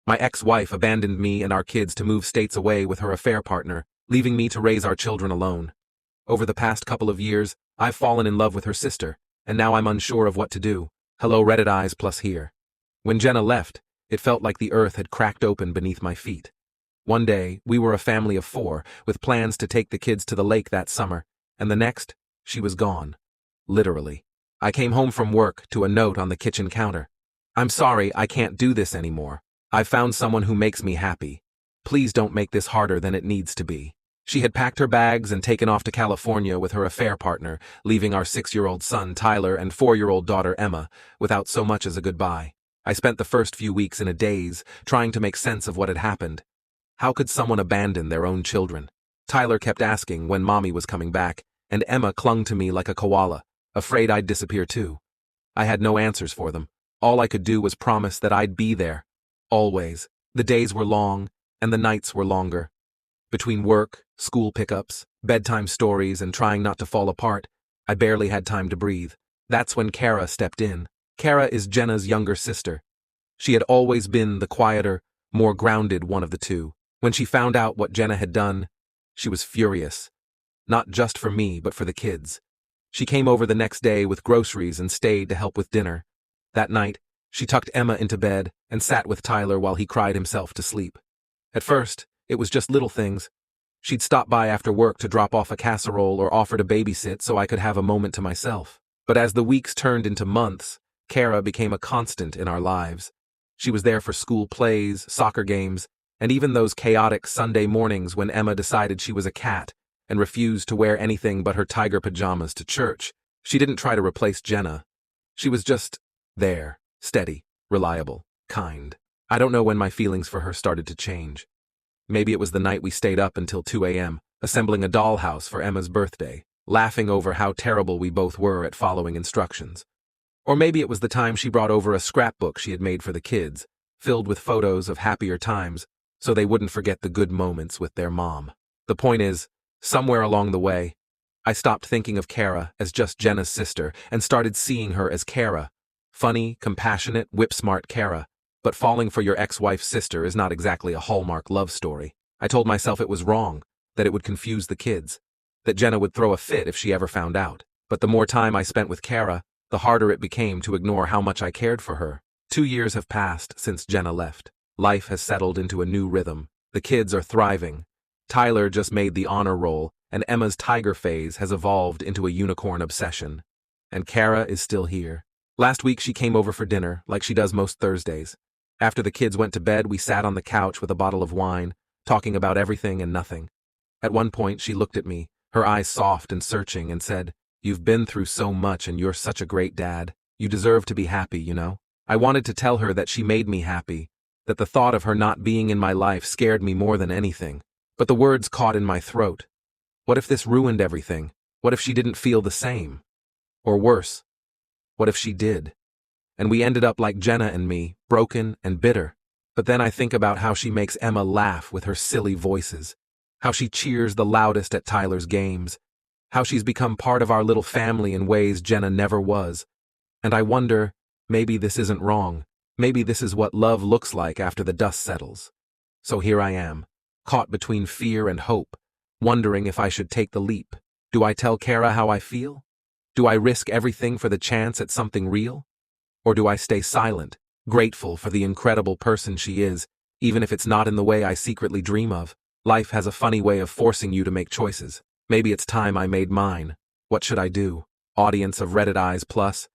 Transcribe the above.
My ex-wife abandoned me and our kids to move states away with her affair partner, leaving me to raise our children alone. Over the past couple of years, I've fallen in love with her sister, and now I'm unsure of what to do. Hello, Reddit eyes plus here. When Jenna left, it felt like the earth had cracked open beneath my feet. One day, we were a family of 4, with plans to take the kids to the lake that summer, and the next, she was gone. Literally. I came home from work to a note on the kitchen counter. "I'm sorry, I can't do this anymore. I've found someone who makes me happy. Please don't make this harder than it needs to be." She had packed her bags and taken off to California with her affair partner, leaving our 6-year-old son Tyler and 4-year-old daughter Emma without so much as a goodbye. I spent the first few weeks in a daze, trying to make sense of what had happened. How could someone abandon their own children? Tyler kept asking when Mommy was coming back, and Emma clung to me like a koala, afraid I'd disappear too. I had no answers for them. All I could do was promise that I'd be there. Always. The days were long, and the nights were longer. Between work, school pickups, bedtime stories, and trying not to fall apart, I barely had time to breathe. That's when Kara stepped in. Kara is Jenna's younger sister. She had always been the quieter, more grounded one of the two. When she found out what Jenna had done, she was furious. Not just for me, but for the kids. She came over the next day with groceries and stayed to help with dinner. That night, she tucked Emma into bed and sat with Tyler while he cried himself to sleep. At first, it was just little things. She'd stop by after work to drop off a casserole or offer to babysit so I could have a moment to myself. But as the weeks turned into months, Kara became a constant in our lives. She was there for school plays, soccer games, and even those chaotic Sunday mornings when Emma decided she was a cat and refused to wear anything but her tiger pajamas to church. She didn't try to replace Jenna. She was just there, steady, reliable, kind. I don't know when my feelings for her started to change. Maybe it was the night we stayed up until 2 a.m., assembling a dollhouse for Emma's birthday, laughing over how terrible we both were at following instructions. Or maybe it was the time she brought over a scrapbook she had made for the kids, filled with photos of happier times, so they wouldn't forget the good moments with their mom. The point is, somewhere along the way, I stopped thinking of Kara as just Jenna's sister and started seeing her as Kara. Funny, compassionate, whip-smart Kara. But falling for your ex-wife's sister is not exactly a Hallmark love story. I told myself it was wrong, that it would confuse the kids, that Jenna would throw a fit if she ever found out. But the more time I spent with Kara, the harder it became to ignore how much I cared for her. 2 years have passed since Jenna left. Life has settled into a new rhythm. The kids are thriving. Tyler just made the honor roll, and Emma's tiger phase has evolved into a unicorn obsession. And Kara is still here. Last week she came over for dinner, like she does most Thursdays. After the kids went to bed, we sat on the couch with a bottle of wine, talking about everything and nothing. At one point, she looked at me, her eyes soft and searching, and said, "You've been through so much and you're such a great dad. You deserve to be happy, you know?" I wanted to tell her that she made me happy, that the thought of her not being in my life scared me more than anything. But the words caught in my throat. What if this ruined everything? What if she didn't feel the same? Or worse, what if she did? And we ended up like Jenna and me, broken and bitter. But then I think about how she makes Emma laugh with her silly voices, how she cheers the loudest at Tyler's games, how she's become part of our little family in ways Jenna never was. And I wonder, maybe this isn't wrong. Maybe this is what love looks like after the dust settles. So here I am, caught between fear and hope, wondering if I should take the leap. Do I tell Kara how I feel? Do I risk everything for the chance at something real? Or do I stay silent, grateful for the incredible person she is, even if it's not in the way I secretly dream of? Life has a funny way of forcing you to make choices. Maybe it's time I made mine. What should I do? Audience of Reddit Eyes Plus,